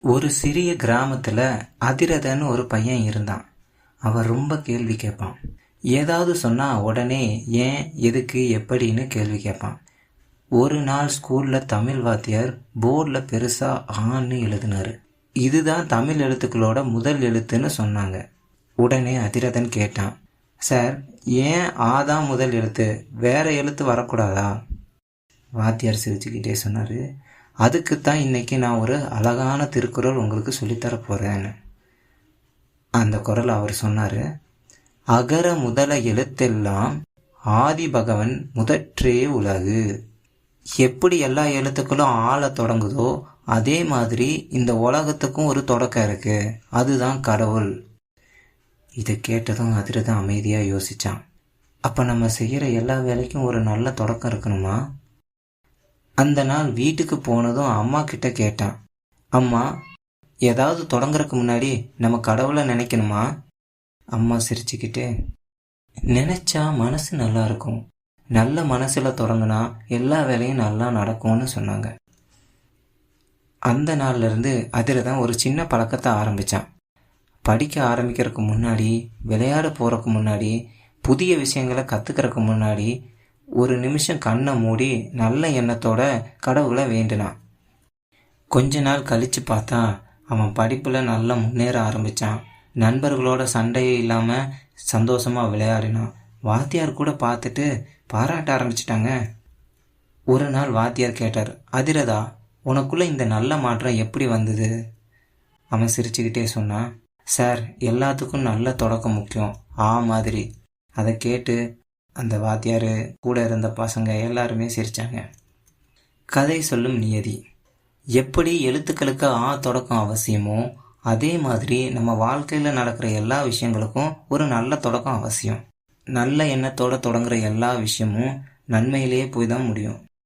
ஒரு சிறிய கிராமத்துல அதிரதன்னு ஒரு பையன் இருந்தான். அவன் ரொம்ப கேள்வி கேட்பான். ஏதாவது சொன்னா உடனே ஏன், எதுக்கு, எப்படின்னு கேள்வி கேட்பான். ஒரு நாள் ஸ்கூல்ல தமிழ் வாத்தியார் போர்டுல பெருசா ஆன்னு எழுதினாரு. இதுதான் தமிழ் எழுத்துக்களோட முதல் எழுத்துன்னு சொன்னாங்க. உடனே அதிரதன் கேட்டான், சார், ஏன் ஆதான் முதல் எழுத்து, வேற எழுத்து வரக்கூடாதா? வாத்தியார் சிரிச்சுக்கிட்டே சொன்னாரு, அதுக்குத்தான் இன்னைக்கு நான் ஒரு அழகான திருக்குறள் உங்களுக்கு சொல்லித்தர போறேன்னு. அந்த குறள் அவர் சொன்னாரு, அகர முதல எழுத்தெல்லாம் ஆதி பகவன் முதற்றே உலகு. எப்படி எல்லா எழுத்துக்களும் ஆள தொடங்குதோ அதே மாதிரி இந்த உலகத்துக்கும் ஒரு தொடக்கம் இருக்கு, அதுதான் கடவுள். இதை கேட்டதும் அதிரதான் அமைதியா யோசிச்சான். அப்ப நம்ம செய்யற எல்லா வேலைக்கும் ஒரு நல்ல தொடக்கம் இருக்கணுமா? அந்த நாள் வீட்டுக்கு போனதும் அம்மா கிட்ட கேட்டான், அம்மா, ஏதாவது தொடங்குறதுக்கு முன்னாடி நம்ம கடவுளை நினைக்கணுமா? அம்மா சிரிச்சுக்கிட்டே, நினைச்சா மனசு நல்லா இருக்கும், நல்ல மனசுல தொடங்கினா எல்லா வேலையும் நல்லா நடக்கும்னு சொன்னாங்க. அந்த நாள்ல இருந்து அதிரதான் ஒரு சின்ன பழக்கத்தை ஆரம்பிச்சான். படிக்க ஆரம்பிக்கிறதுக்கு முன்னாடி, விளையாட போறதுக்கு முன்னாடி, புதிய விஷயங்களை கத்துக்கிறதுக்கு முன்னாடி ஒரு நிமிஷம் கண்ணை மூடி நல்ல எண்ணத்தோட கடவுளை வேண்டினான். கொஞ்ச நாள் கழிச்சு பார்த்தா அவன் படிப்புல நல்லா முன்னேற ஆரம்பிச்சான். நண்பர்களோட சண்டையே இல்லாம சந்தோஷமா விளையாடினான். வாத்தியார் கூட பார்த்துட்டு பாராட்ட ஆரம்பிச்சிட்டாங்க. ஒரு நாள் வாத்தியார் கேட்டார், அதிரதா, உனக்குள்ள இந்த நல்ல மாற்றம் எப்படி வந்தது? அவன் சிரிச்சுக்கிட்டே சொன்னான், சார், எல்லாத்துக்கும் நல்ல தொடக்கம் முக்கியம், மாதிரி. அதை கேட்டு அந்த வாத்தியார் கூட இருந்த பசங்க எல்லாருமே சிரிச்சாங்க. கதை சொல்லும் நியதி. எப்படி எழுத்துக்களுக்கு தொடக்கம் அவசியமோ அதே மாதிரி நம்ம வாழ்க்கையில் நடக்கிற எல்லா விஷயங்களுக்கும் ஒரு நல்ல தொடக்கம் அவசியம். நல்ல எண்ணத்தோட தொடங்குற எல்லா விஷயமும் நன்மையிலேயே போய் தான் முடியும்.